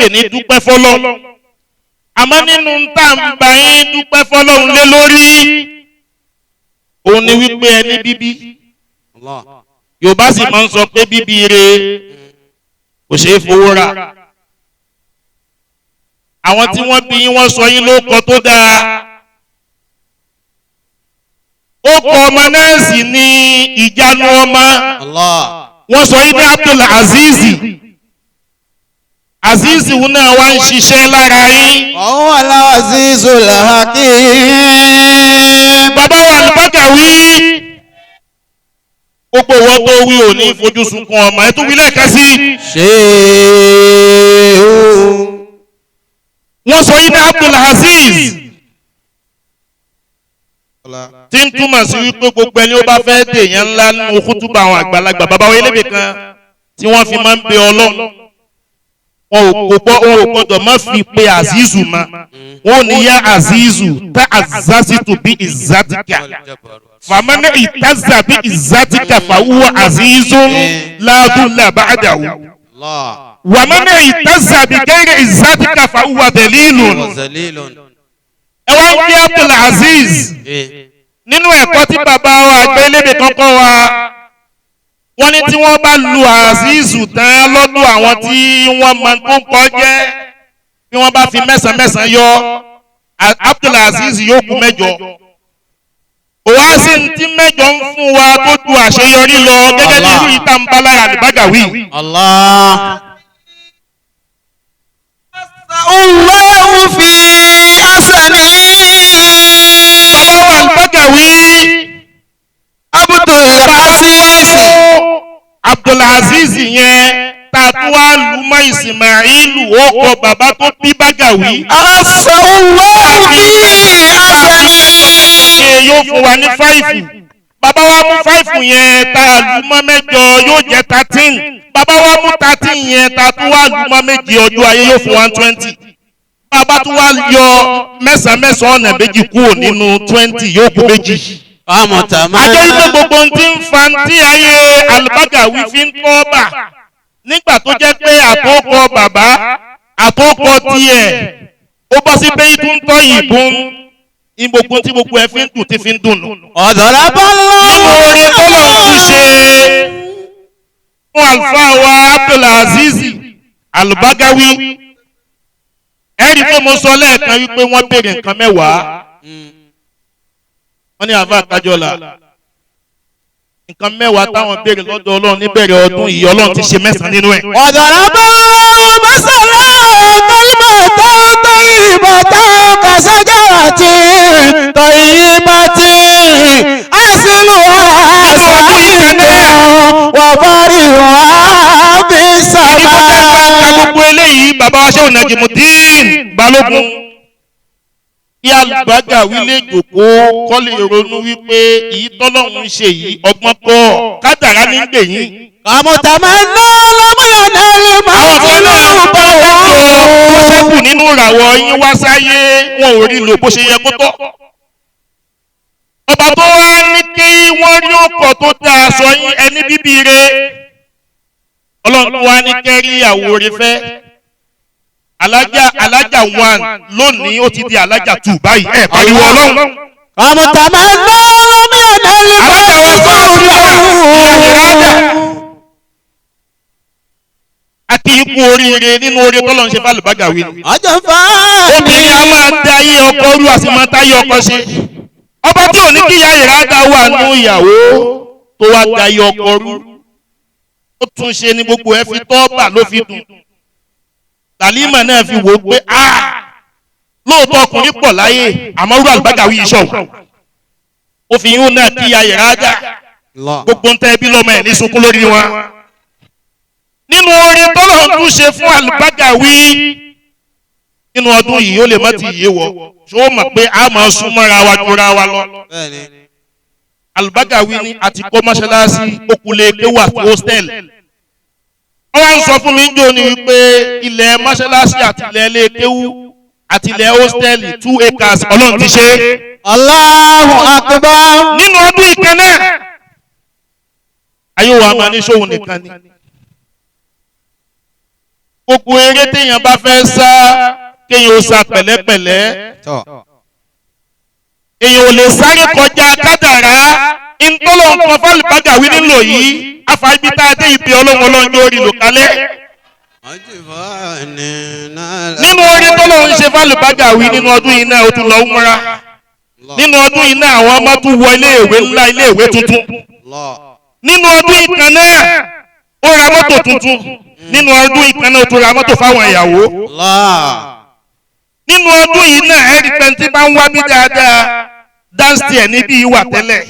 pè ní dúpẹ́ fọ́lọ́run àmọ́ nínú tá ń bá yín dúpẹ́ fọ́lọ́run lé lórí òun ni wípé ẹni bíbí Yorùbá sì máa ń sọ pé bíbí re kò ṣeé fowó rà àwọn tí wọ́n bí yín wọ́n sọ yín lóko tó dáa ó kọ ọmọ náà sì ní ìjánu ọmọ wọ́n sọ yín ní Abdulazeez Azeez wọn náà wá ń ṣiṣẹ́ lára yín. ọ̀hún Al-Azizul Hakim. Bàbá wa Al-Bagawi gbogbo wọn tó wí ò ní fojú sunkún ọmọ ẹ tó wí lẹ́ẹ̀kan sí. wọ́n sọ yín ní Abdulazeez tí ń túmọ̀ sí wípé gbogbo ẹni ó bá fẹ́ dèèyàn ńlá nínú kútùbà àwọn àgbàlagbà bàbá wa elébe kan tí wọ́n fi máa ń bẹ Ọlọ́run wọn ò gbọ́dọ̀ má fi pe Azizu ma wọn ò ní yá Azizu tá azazito bí ìzádìkà fàmánà ìtazà bí ìzádìkà fàwúwọ Azizun ládùúlà ba'dahu wàmánà ìtazà bí gẹ́gẹ́ ìzádìkà fàwúwọ dalilun. ẹ wá ń bí Abdulazeez nínú ẹ̀kọ́ tí bàbá wa àgbélédè kọ́kọ́ wa wọ́n ní tí wọ́n bá lu Azizu tán lọ́dún àwọn tí wọ́n mọ tó ń kọ́ jẹ́ bí wọ́n bá fi mẹ́sàn-án yọ Abdulazeez yóò kù mẹ́jọ. òwá sí ní tí mẹ́jọ ń fún wa tó ju àṣeyọrí lọ gẹ́gẹ́ bí irú ìta ń bá lára Al-Bagawi. Allahu fi asani. Bàbá wa Al-Bagawi. Abdulazeez yẹn tàtú wá lù mọ́ Ismailu ó kọ bàbá tó bí Bagawi. Allahu fi asani. yóò fún wa ní 5 bàbá wa mú 5 yẹn tá a lù mọ́ mẹ́jọ yóò jẹ́ 13 bàbá wa mú 13 yẹn tàtú wá lù mọ́ méjì ọjọ́ ayé yóò fún 120 bàbá tó wá yọ mẹ́sàn-án ọ̀nà méjì kúrò nínú 20 yóò kú méjì. Àjọ ìgbé gbogbo tí ń fa tí ayé Al-Bagawi fi ń kọ́ bà nígbà tó jẹ́ pé àtòkọ bàbá àtòkọ tiẹ̀ ó bọ́ sí pé tó ń tọ́ ìbọn ìgbògbò tí gbogbo ẹ̀ fi ń dùn tí fi ń dùn. Ọ̀dọ̀rọ̀ bá lọ. Nínú orin tó lọ tún ṣe fún àlùfáà wa Abdulazeez Al-Bagawi ẹ̀rí pé mo sọ lẹ́ẹ̀kan wípé wọ́n béèrè nǹkan mẹ́wàá. Wọ́n ní àfáà Kajola nǹkan mẹ́wàá táwọn béèrè lọ́dọ̀ Ọlọ́run níbẹ̀rẹ̀ ọdún yìí Ọlọ́run ti ṣe 9 nínú ẹ̀. Ọ̀dọ̀rọ̀ bá mọ́sálà tọ́yìnbọ̀tà kàṣájáàtì tọ́yìnbọ̀tì àṣìlù àṣàyìnbọ̀ wàfárí wàhábí sábà. Ìbùdó ẹ̀ka gbogbo eléyìí bàbá wa Sheikh Najimuddin Balógun. Kí Al-Bagawi lè jòkó kọ́ lè ronú wípé èyí tọ́lọ́run ń ṣe yìí ọgbọ́n pọ̀ kádàrá ní gbèyìn. Àmọ̀tàmá náà lọ́mọ́yàdá lè máa àwọn fi ọmọ náà lọ́rùn bọ̀ wọ́n. ó ṣẹ́kù nínú ìràwọ̀ yín wá sáyé wọn ò rí lò bó ṣe yẹ kó tọ́. Ọba tó wá ní kí wọ́n rí ọkọ̀ tó dá aṣọ yín ẹni bíbí re Ọlọ́run tó wá ní kẹ́rí ìyàwó rẹ fẹ́. Alhaja 1 lónìí ó ti di Alhaja 2 báyìí ẹ̀ pariwo Ọlọ́run. Àmọ̀tàmá náà lọ́mọ́yàdá lè máa fi lọ́rùn àti ikú oríire nínú oore tọ́lọ́run ṣe fún Al-Bagawi. Àjọfà. Obìnrin a máa da ayé ọkọ rú àti máa táyé ọkọ ṣe. Ọba tí ò ní kí ìyá ìrádá wà nú ìyàwó tó wá da ayé ọkọ rú. Ó tún ṣe ní gbogbo ẹ fi tọ́ọ̀bà ló fi dùn. Halima náà fi wò ó pé lóòótọ́ ọkùnrin pọ̀ láyé àmọ́ rú Al-Bagawi ìṣọ̀wọ̀. Ó fi yún náà kí ìyá ìrádá gbogbo ń tẹ́ ẹbí lọ́mọ ẹ̀ ní sunkún lórí wọn. Nínú orin tọ́lọ̀ tún ṣe fún Al-Bagawi nínú ọdún yìí ó lè má ti yé wọ ṣó mọ̀ pé a máa sún mọ́ra wa jura wa lọ. Al-Bagawi ní àti kọ́ mọ́ṣáláṣí okùnlé kéwà hostel. Wọ́n wá ń sọ fún mi ń jò ní wípé ilẹ̀ mọ́ṣáláṣí àti ilẹ̀ ilé kéwú àti ilẹ̀ hostel 2 acres Ọlọ́run ti ṣe. Allahu Akbar. Nínú ọdún ìkan náà ayé wa máa ní sóhun nìkan ni. gbogbo eré téèyàn bá fẹ́ sá kéèyàn ó sá pẹ̀lẹ́pẹ̀lẹ́ èèyàn ò lè sáré kọjá kádàrá ntọ́lọ́ nǹkan fálùbágàwí nílò yìí àfàìbí tá a dé ibi ọlọ́run lórí lò kálẹ̀. nínú orí tọ́lọ́ ń ṣe fálùbágàwí nínú ọdún yìí náà ó tún lọ múra nínú ọdún yìí náà àwọn ọmọ tún wọ iléèwé ńlá iléèwé tuntun nínú ọdún yìí kan náà ó ra mọ́tò tuntun nínú ọdún yìí kan náà ó tún ra mọ́tò fáwọn ìyàwó nínú ọdún yìí náà ẹ̀rí pẹ́ntì bá ń wá bí dáadáa dáńsì ẹ̀ níbí ìwà tẹ́lẹ̀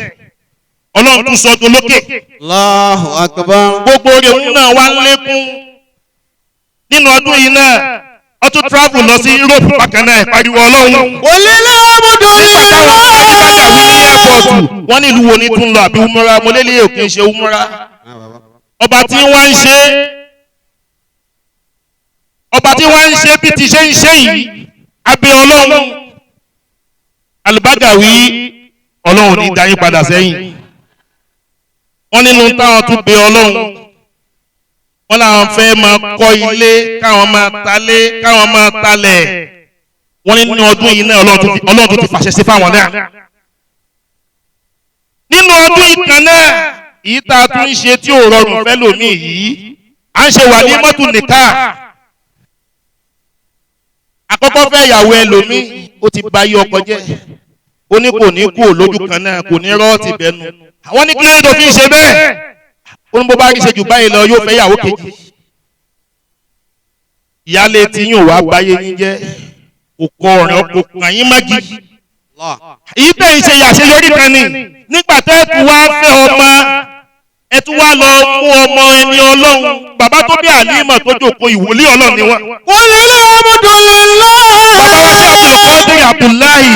ọlọ́run tún sọ ọdún lókè. Allahu Akbar. gbogbo rẹ̀ náà wá ń lékún nínú ọdún yìí náà ó tún travel lọ sí Europe bákan náà ìpariwo ọlọ́run. Olílẹ̀ ọmọdé wọ́n ní ìlú wo ni tún lọ àbí umura mọ́lẹ́lẹ́ òkè ń ṣe umura ọba tí wọ́n ń ṣe bí ti ṣe ń ṣe yìí abẹ́ ọlọ́run Al-Bagawi ọlọ́run ní dáyé padà sẹ́yìn wọ́n nínú táwọn tún bẹ ọlọ́run wọ́n làwọn fẹ́ máa kọ́ ilé káwọn máa talé káwọn máa talẹ̀ wọ́n nínú ọdún yìí náà ọlọ́run tún ti fàṣẹ sí fáwọn náà nínú ọdún yìí kan náà èyí tá a tún ń ṣe tí ò rọrùn fẹ́ lòmíì yìí à ń ṣe Walimatul Nikkah àkọ́kọ́ fẹ́ ìyàwó ẹlòmíì ó ti bà yí ọkọ jẹ́ ó ní kò ní kú lójú kan náà kò ní rọ́ọ̀tì bẹ́nu àwọn ní kílódé tó fi ń ṣe bẹ́ẹ̀ ó ní bó bá rí ṣe jù báyìí lọ yóò fẹ́ ìyàwó kejì ìyáálé tí yóò wá báyé yín jẹ́ kò kọ ọ̀rẹ́ kò kàn yín mọ́gì èyí tẹ̀ ń ṣe àṣeyọrí kan ní nígbà tẹ́ ẹ tún wá fẹ́ ọmọ ẹ tún wá lọ mú ọmọ ẹni ọlọ́run bàbá tó bí Halimat tó jókòó ìwòlí ọlọ́run ni wọ́n. Olílẹ̀ ọmọdé bàbá wa ṣe Abdulkadir Abdullahi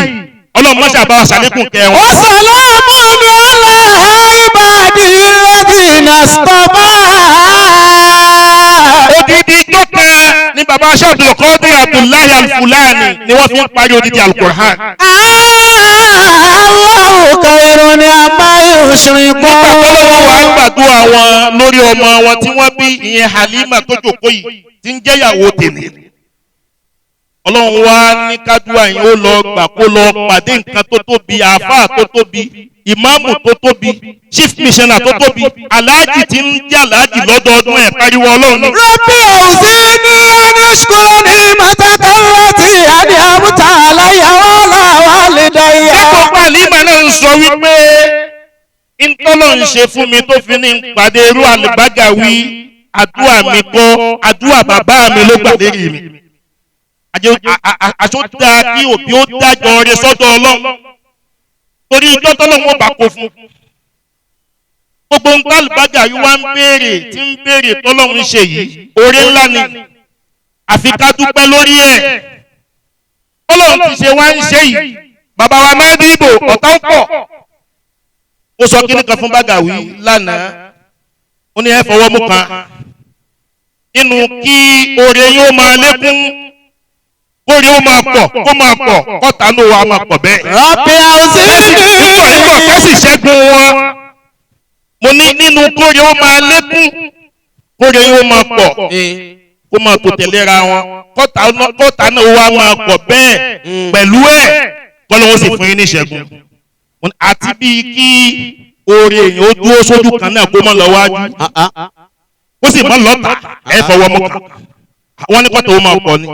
ọlọ́run mọ́ṣẹ́ àbáwá ṣàlékún kẹwọn. wa salamun ala ibadi alladhina istafa. odidi tó kan ni bàbá wa ṣe Abdulkadir Abdullahi Al-Fulani ni wọ́n fi ń parí odidi Al-Qur'an. Allahu khairun amma yushrikun. nígbà tó lọ́wọ́ wa ń gbàdúrà wọn lórí ọmọ wọn tí wọ́n bí ìyẹn Halimat tó jókòó yìí tí ń jẹ́yàwó tèmi. ọlọ́run wá ní kádùá yìí ó lọ gbà kó lọ pàdé nǹkan tó tóbi àáfàá tó tóbi ìmáàmù tó tóbi chief missioner tó tóbi aláàjì tí ń jẹ́ aláàjì lọ́dọọdún ẹ̀ pariwo ọlọ́run. Rabbi awzini an ashkura ni'mataka allati an'amta alayya wa ala walidayya. ẹ̀kọ́ Halimat náà ń sọ wípé ntọ́lọ̀ ń ṣe fún mi tó fi ní pàdé irú Al-Bagawi àdúrà mi kọ́ àdúrà bàbá mi ló gbà lérí mi. àṣọ dáa kí òbí ó dájọ́ rẹ sọ́dọ̀ ọlọ́run torí ijọ́ tọ́lọ́run ó bá kó fún. gbogbo nǹkan Al-Bagawi wá ń béèrè tí ń béèrè tọ́lọ́run ń ṣe yìí oore ńlá ni àfi ká dúpẹ́ lórí ẹ̀. tọ́lọ́run ti ṣe wá ń ṣe yìí bàbá wa máa ń dìbò ọ̀tá ń pọ̀. ó sọ kíní kan fún Bagawi lánàá ó ní ẹ fọwọ́ mú kan nínú kí oore yóò máa lékún kóore ó máa pọ̀ kó máa pọ̀ kọ́ta ló wa máa pọ̀ bẹ́ẹ̀. Rabbi awzini. nígbà kẹ́sì ṣẹ́gun wọn mo ní nínú kóore ó máa lékún kóore yóò máa pọ̀ kó máa tó tẹ̀léra wọn kọ́ta náà wa máa pọ̀ bẹ́ẹ̀ pẹ̀lú ẹ̀ kọ́lọ́wọ́ sì fún yín ní ìṣẹ́gun àti bíi kí oore èèyàn ó dúró sójú kan náà kó mọ́ lọ wájú ó sì mọ́ lọ́tà ẹ fọwọ́ mọ́ kan wọ́n ní kọ́tà ó máa pọ̀ ni.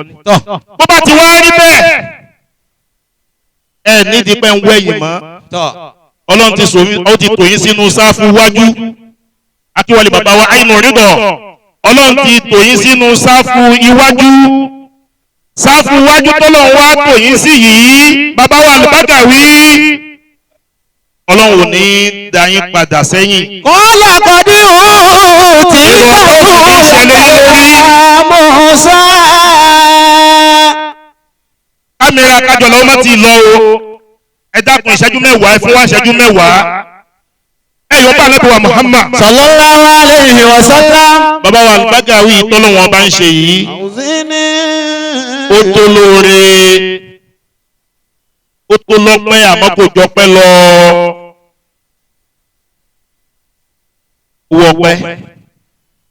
bó bá ti wá rí bẹ́ẹ̀ ẹ nídìí pé ń wẹ̀yìn mọ́ ọlọ́run ti tò yín sínú sáfù wájú akíwọlé bàbá wa àìnù rídọ̀ ọlọ́run ti tò yín sínú sáfù iwájú sáfù wájú tọ́lọ́run wá tò yín sí yìí bàbá wa Al-Bagawi ọlọ́run ní dáyín padà sẹ́yìn. Kọ́lá kọ́dí òun tí Musa. kámẹ́rà Kájọlá ọmọ ti lọ o ẹ dákun ìṣẹ́jú mẹ́wàá ẹ fún wa ìṣẹ́jú mẹ́wàá ẹ yóò bá Ànábì wa Muhammad. Sallallahu alayhi wa sallam. bàbá wa Al-Bagawi tọ́lọ́wọ́n bá ń ṣe yìí ó tó lóore ó tó lọ́pẹ́ àmọ́ kò jọpẹ́ lọ. Wọ́pẹ́